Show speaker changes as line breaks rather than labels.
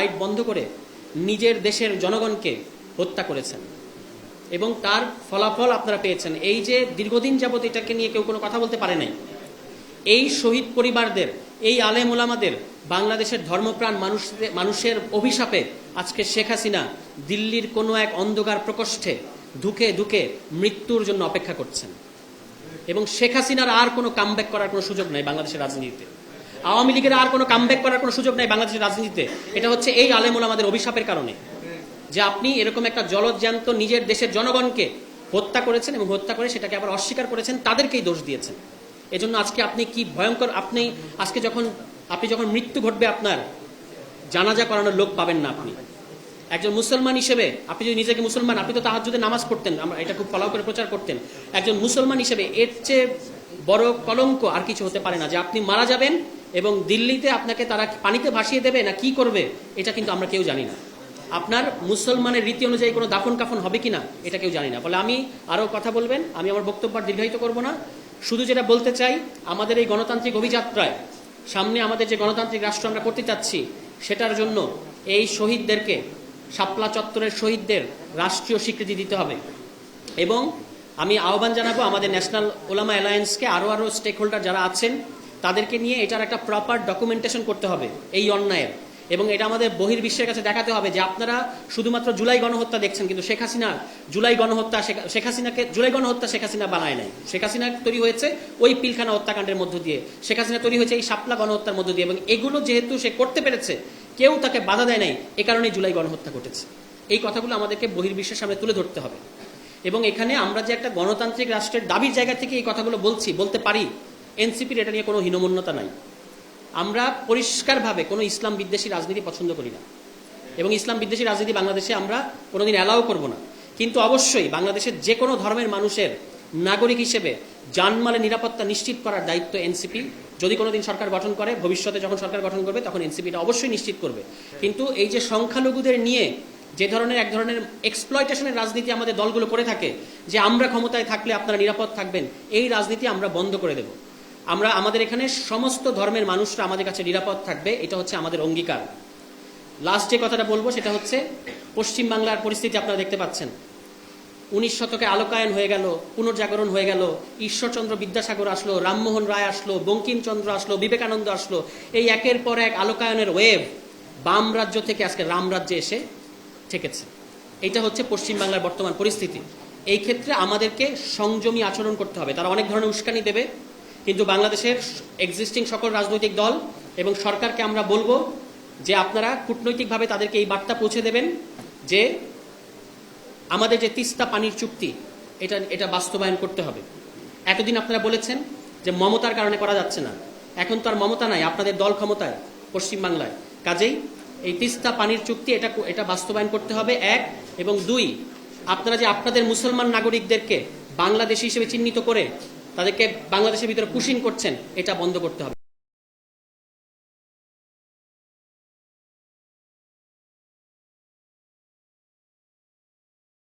Light বন্ধ করে নিজের দেশের জনগণকে হত্যা করেছেন এবং তার ফলাফল আপনারা পেয়েছেন। এই যে দীর্ঘদিন যাবত এটাকে নিয়ে কেউ কোনো কথা বলতে পারে নাই, এই শহীদ পরিবারদের, এই আলেম ওলামাদের, বাংলাদেশের ধর্মপ্রাণ মানুষের অভিশাপে আজকে শেখ হাসিনা দিল্লির কোনো এক অন্ধকার প্রকোষ্ঠে ধুকে ধুকে মৃত্যুর জন্য অপেক্ষা করছেন এবং শেখ হাসিনার আর কোনো কামব্যাক করার কোনো সুযোগ নাই বাংলাদেশের রাজনীতিতে। আওয়ামী লীগের আর কোনো কামব্যাক করার কোনো সুযোগ নাই বাংলাদেশের রাজনীতিতে। এটা হচ্ছে এই আলেম ওলামাদের অভিশাপের কারণে যে আপনি এরকম একটা জলজ্যান্ত নিজের দেশের জনগণকে হত্যা করেছেন এবং হত্যা করে সেটাকে আবার অস্বীকার করেছেন, তাদেরকেই দোষ দিয়েছেন। এজন্য আজকে আপনি কি ভয়ঙ্কর, আজকে যখন মৃত্যু ঘটবে আপনার জানাজা করানোর লোক পাবেন না। আপনি একজন মুসলমান হিসেবে, আপনি যদি নিজেকে মুসলমান, আপনি তো তাহাজ্জুদে নামাজ পড়তেন, আমরা এটা খুব ফলো করে প্রচার করতেন, একজন মুসলমান হিসেবে এর চেয়ে বড় কলঙ্ক আর কিছু হতে পারে না যে আপনি মারা যাবেন এবং দিল্লিতে আপনাকে তারা পানিতে ভাসিয়ে দেবে না কি করবে এটা কিন্তু আমরা কেউ জানি না। আপনার মুসলমানের রীতি অনুযায়ী কোনো দাফন কাফন হবে কিনা এটা কেউ জানি না। বলে আমি আরও কথা বলবেন, আমি আমার বক্তব্য দীর্ঘায়িত করব না। শুধু যেটা বলতে চাই, আমাদের এই গণতান্ত্রিক অভিযাত্রায় সামনে আমাদের যে গণতান্ত্রিক রাষ্ট্র আমরা করতে চাচ্ছি সেটার জন্য এই শহীদদেরকে, শাপলা চত্বরের শহীদদের রাষ্ট্রীয় স্বীকৃতি দিতে হবে এবং আমি আহ্বান জানাবো আমাদের ন্যাশনাল ওলামা অ্যালায়েন্সকে, আরও স্টেক হোল্ডার যারা আছেন তাদেরকে নিয়ে এটার একটা প্রপার ডকুমেন্টেশন করতে হবে এই অন্যায়ের, এবং এটা আমাদের বহির্বিশ্বের কাছে দেখাতে হবে যে আপনারা শুধুমাত্র জুলাই গণহত্যা দেখছেন, কিন্তু শেখ হাসিনা জুলাই গণহত্যা শেখ হাসিনা বানায় নাই। শেখ হাসিনা তৈরি হয়েছে ওই পিলখানা হত্যাকাণ্ডের মধ্য দিয়ে, শেখ হাসিনা তৈরি হয়েছে এই শাপলা গণহত্যার মধ্য দিয়ে, এবং এগুলো যেহেতু সে করতে পেরেছে, কেউ তাকে বাধা দেয় নাই, এ কারণেই জুলাই গণহত্যা ঘটেছে। এই কথাগুলো আমাদেরকে বহির্বিশ্বের সামনে তুলে ধরতে হবে এবং এখানে আমরা যে একটা গণতান্ত্রিক রাষ্ট্রের দাবির জায়গা থেকে এই কথাগুলো বলতে পারি, এনসিপির এটা নিয়ে কোনো হীনমন্যতা নাই। আমরা পরিষ্কারভাবে কোনো ইসলাম বিদ্বেষী রাজনীতি পছন্দ করি না এবং ইসলাম বিদ্বেষী রাজনীতি বাংলাদেশে আমরা কোনোদিন অ্যালাউ করব না। কিন্তু অবশ্যই বাংলাদেশের যে কোনো ধর্মের মানুষের নাগরিক হিসেবে জানমালের নিরাপত্তা নিশ্চিত করার দায়িত্ব এনসিপি, যদি কোনোদিন সরকার গঠন করে, ভবিষ্যতে যখন সরকার গঠন করবে তখন এনসিপি এটা অবশ্যই নিশ্চিত করবে। কিন্তু এই যে সংখ্যালঘুদের নিয়ে যে ধরনের এক ধরনের এক্সপ্লয়টেশনের রাজনীতি আমাদের দলগুলো করে থাকে, যে আমরা ক্ষমতায় থাকলে আপনারা নিরাপদ থাকবেন, এই রাজনীতি আমরা বন্ধ করে দেব। আমাদের এখানে সমস্ত ধর্মের মানুষরা আমাদের কাছে নিরাপদ থাকবে, এটা হচ্ছে আমাদের অঙ্গীকার। লাস্ট যে কথাটা বলবো সেটা হচ্ছে পশ্চিম বাংলার পরিস্থিতি আপনারা দেখতে পাচ্ছেন। 19 শতকে আলোকায়ন হয়ে গেল, পুনর্জাগরণ হয়ে গেল, ঈশ্বরচন্দ্র বিদ্যাসাগর আসলো, রামমোহন রায় আসলো, বঙ্কিমচন্দ্র আসলো, বিবেকানন্দ আসলো, এই একের পর এক আলোকায়নের ওয়েভ বাম রাজ্য থেকে আজকে রাম রাজ্যে এসে ঠেকেছে। এটা হচ্ছে পশ্চিম বাংলার বর্তমান পরিস্থিতি। এই ক্ষেত্রে আমাদেরকে সংযমী আচরণ করতে হবে। তারা অনেক ধরনের উস্কানি দেবে, কিন্তু বাংলাদেশের এক্সিস্টিং সকল রাজনৈতিক দল এবং সরকারকে আমরা বলবো যে আপনারা কূটনৈতিকভাবে তাদেরকে এই বার্তা পৌঁছে দেবেন যে আমাদের যে তিস্তা পানির চুক্তি এটা বাস্তবায়ন করতে হবে। এতদিন আপনারা বলেছেন যে মমতার কারণে করা যাচ্ছে না, এখন তো আর মমতা নাই, আপনাদের দল ক্ষমতায় পশ্চিম বাংলায়। কাজেই এই তিস্তা পানির চুক্তি এটা বাস্তবায়ন করতে হবে, 1 এবং 2, আপনারা যে আপনাদের মুসলমান নাগরিকদেরকে বাংলাদেশি হিসেবে চিহ্নিত করে তাদেরকে বাংলাদেশের ভিতরে পুশিং করছেন, এটা বন্ধ করতে হবে।